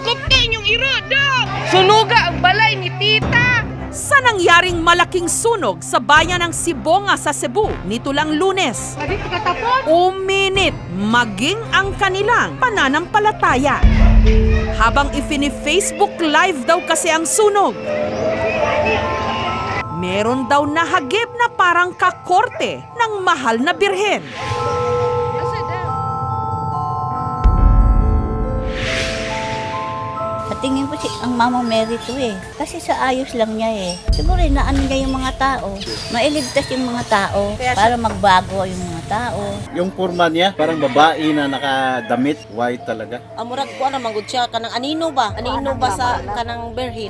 helikopter yung irada! Sunuga ang balay ni tita! Sa nangyaring malaking sunog sa bayan ng Sibonga sa Cebu nito lang Lunes, uminit maging ang kanilang pananampalataya. Habang ifini-Facebook Live daw kasi ang sunog, meron daw nahagip na parang kakorte ng mahal na birhen. Tingin ko si ang Mama Mary to eh. Kasi sa ayos lang niya eh. Siguro inaano niya yung mga tao. Mailigtas yung mga tao para magbago yung mga tao. Yung forma niya, parang babae na nakadamit, white talaga. Amurag ko na manggod siya kanang anino ba? Anino ba sa kanang berhin?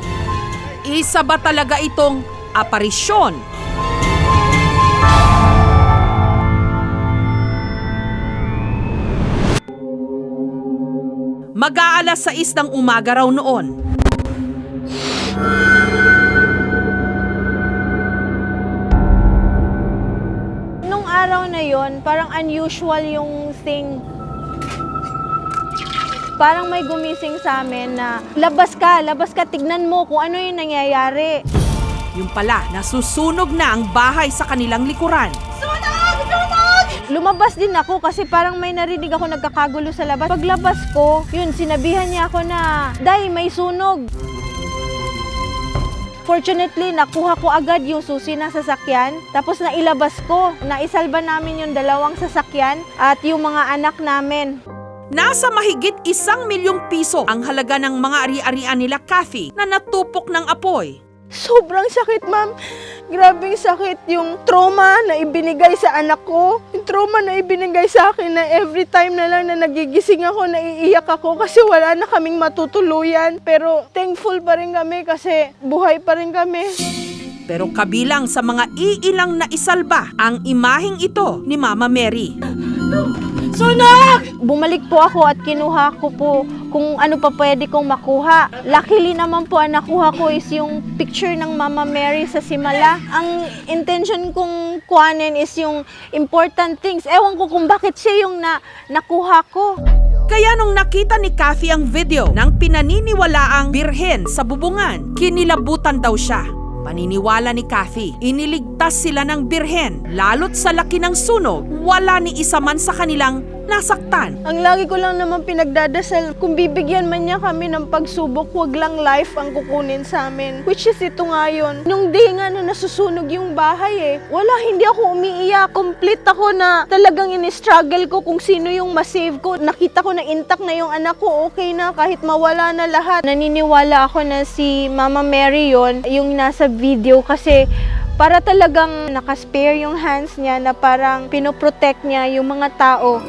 Isa ba talaga itong aparisyon? Mag-aalas 6 ng umaga raw noon. Nung araw na yon, parang unusual yung thing. Parang may gumising sa amin na labas ka, tignan mo kung ano yung nangyayari. Yung pala, nasusunog na ang bahay sa kanilang likuran. Lumabas din ako kasi parang may narinig ako nagkakagulo sa labas. Paglabas ko, yun, sinabihan niya ako na, Day, may sunog. Fortunately, nakuha ko agad yung susi na sasakyan. Tapos nailabas ko. Naisalba namin yung 2 sasakyan at yung mga anak namin. Nasa mahigit 1 milyong piso ang halaga ng mga ari-arian nila Kathy na natupok ng apoy. Sobrang sakit, ma'am. Grabing sakit yung trauma na ibinigay sa anak ko. Yung trauma na ibinigay sa akin na every time na lang na nagigising ako, naiiyak ako kasi wala na kaming matutuluyan. Pero thankful pa rin kami kasi buhay pa rin kami. Pero kabilang sa mga iilang na isalba ang imaheng ito ni Mama Mary. Sunog! Bumalik po ako at kinuha ko po kung ano pa pwede kong makuha. Luckily naman po ang nakuha ko is yung picture ng Mama Mary sa Simala. Ang intention kong kuhanin is yung important things. Ewan ko kung bakit siya yung nakuha ko. Kaya nung nakita ni Kathy ang video ng pinaniniwalaang birhen sa bubungan, kinilabutan daw siya. Paniniwala ni Kathy, iniligtas sila ng birhen, lalo't sa laki ng sunog, wala ni isa man sa kanilang nasaktan. Ang lagi ko lang naman pinagdadasal, kung bibigyan man niya kami ng pagsubok, wag lang life ang kukunin sa amin. Which is ito nga yun. Nung day nga na nasusunog yung bahay wala, hindi ako umiiyak. Complete ako na talagang in-struggle ko kung sino yung masave ko. Nakita ko na intact na yung anak ko, okay na kahit mawala na lahat. Naniniwala ako na si Mama Mary yon, yung nasa video kasi para talagang nakaspare yung hands niya na parang pinoprotect niya yung mga tao.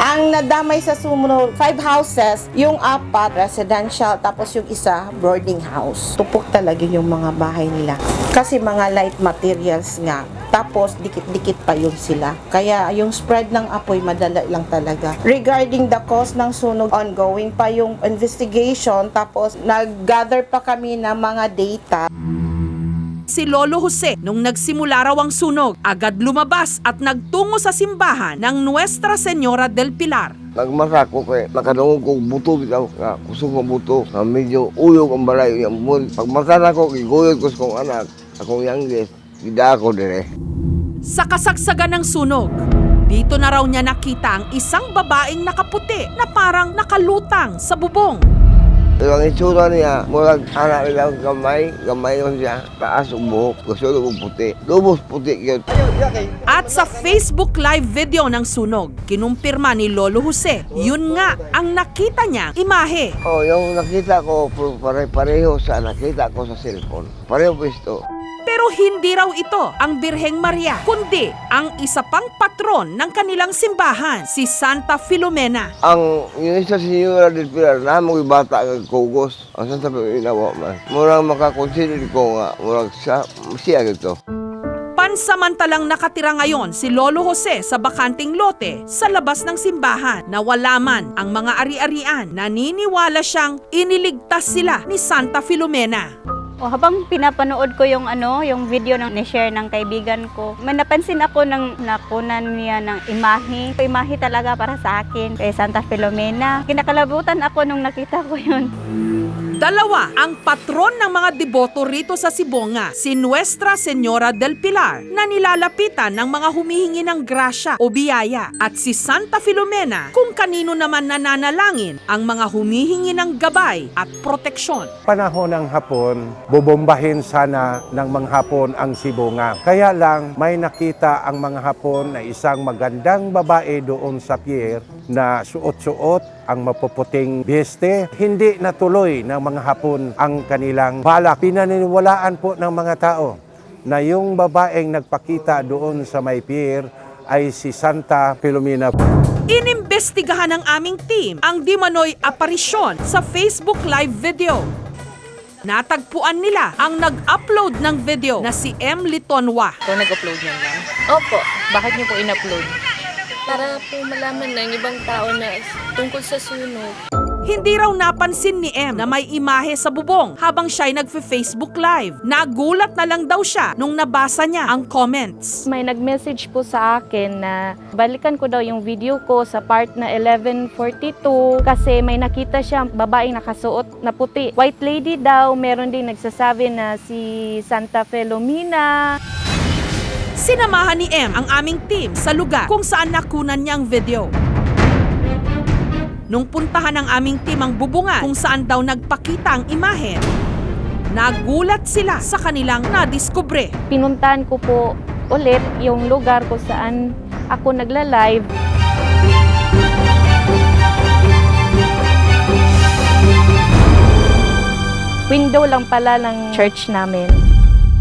Ang nadamay sa sumunod, 5 houses, yung 4 residential, tapos yung isa boarding house. Tupok talaga yung mga bahay nila. Kasi mga light materials nga. Tapos dikit-dikit pa yun sila. Kaya yung spread ng apoy madala lang talaga. Regarding the cause ng sunog, ongoing pa yung investigation. Tapos nag-gather pa kami ng mga data. Si Lolo Jose, nung nagsimula raw ang sunog, agad lumabas at nagtungo sa simbahan ng Nuestra Señora del Pilar. Nagmasa ko kay nakadungog kong buto bitaw nga kusog ng buto na medyo uyog ang balay yung mun. Pagmasa na ko giguyod ko sa kong anak, akong youngest, gida ako dire. Sa kasagsagan ng sunog, dito na raw niya nakita ang isang babaeng nakaputi na parang nakalutang sa bubong. Pero ang itsura niya, murag anak nilang gamay yun siya, taas ang buhok, gusto kong puti. Lubos puti yun. At sa Facebook Live video ng sunog, kinumpirma ni Lolo Jose, yun nga ang nakita niyang imahe. Oh, yung nakita ko, pare-pareho sa nakita ko sa cellphone. Pareho pwesto. Pero hindi raw ito ang Birheng Maria, kundi ang isa pang patron ng kanilang simbahan, si Santa Filomena. Ang yung isa Señora del Pilar, namang bata ang kugos. Ang Santa Filomena man. Murang makakonsider ko nga, murang siya ito. Pansamantalang nakatira ngayon si Lolo Jose sa bakanting lote sa labas ng simbahan na wala man ang mga ari-arian. Naniniwala siyang iniligtas sila ni Santa Filomena. O, habang pinapanood ko yung yung video ng ni-share ng kaibigan ko, may napansin ako ng nakunan niya ng imahe. Imahe talaga para sa akin kay Santa Filomena. Kinakalabutan ako nung nakita ko yun. Dalawa ang patron ng mga deboto rito sa Sibonga, si Nuestra Señora del Pilar, na nilalapitan ng mga humihingi ng grasya o biyaya, at si Santa Filomena kung kanino naman nananalangin ang mga humihingi ng gabay at proteksyon. Panahon ng hapon, bubombahin sana ng mga Hapon ang Sibonga. Kaya lang may nakita ang mga Hapon na isang magandang babae doon sa pier na suot-suot ang mapuputing beste. Hindi natuloy ng mga Hapon ang kanilang balak. Pinaniniwalaan po ng mga tao na yung babaeng nagpakita doon sa may pier ay si Santa Filomena. Inimbestigahan ng aming team ang di manoy aparisyon sa Facebook Live video. Natagpuan nila ang nag-upload ng video na si M. Litonwa. Ito nag-upload niya lang? Opo. Bakit niyo po in-upload? Para po malaman ng ibang tao na tungkol sa sunog. Hindi raw napansin ni M na may imahe sa bubong habang siya'y nagfe-Facebook Live. Nagulat na lang daw siya nung nabasa niya ang comments. May nag-message po sa akin na balikan ko daw yung video ko sa part na 11:42 kasi may nakita siyang babaeng nakasuot na puti. White lady daw, meron din nagsasabi na si Santa Filomena. Sinamahan ni M ang aming team sa lugar kung saan nakunan niya ang video. Nung puntahan ng aming team ang bubungan kung saan daw nagpakita ang imahe, nagulat sila sa kanilang nadiskubre. Pinuntahan ko po ulit yung lugar kung saan ako nagla-live. Window lang pala ng church namin.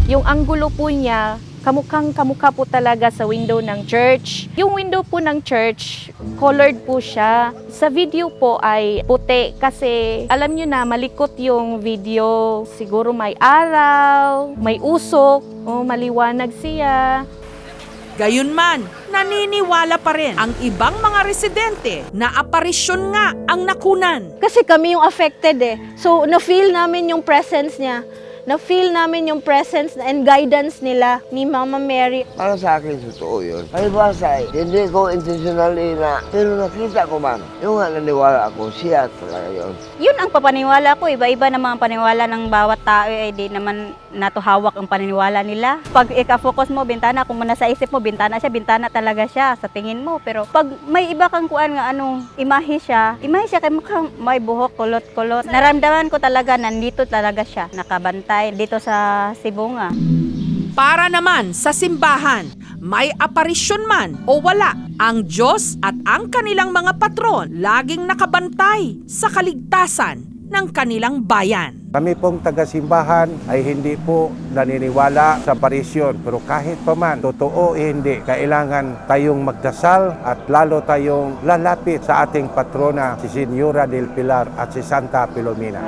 Yung anggulo po niya, kamukha po talaga sa window ng church. Yung window po ng church, colored po siya. Sa video po ay puti kasi alam nyo na malikot yung video. Siguro may araw, may usok, o maliwanag siya. Gayunman, naniniwala pa rin ang ibang mga residente na aparisyon nga ang nakunan. Kasi kami yung affected eh. So, na-feel namin yung presence niya. Na-feel namin yung presence and guidance nila ni Mama Mary. Para sa akin, totoo yun. Ay basta, hindi ko intentionally na, pero nakita ko man, yung nga naniwala ako, siya talaga yun. Yun ang papaniwala ko. Iba-iba naman ang paniwala ng bawat tao. Di naman natuhawak ang paniniwala nila. Pag ika-focus mo, bintana. Kung nasa isip mo, bintana siya. Bintana talaga siya sa tingin mo. Pero pag may iba kang kuan nga imahe siya kay mukhang may buhok, kulot-kulot. Naramdaman ko talaga, nandito talaga siya. Nakabantay dito sa Sibonga. Para naman sa simbahan, may aparisyon man o wala, ang Diyos at ang kanilang mga patron laging nakabantay sa kaligtasan ng kanilang bayan. Kami pong taga-simbahan ay hindi po naniniwala sa aparisyon. Pero kahit pa man, totoo hindi, kailangan tayong magdasal at lalo tayong lalapit sa ating patrona, si Señora del Pilar at si Santa Filomena.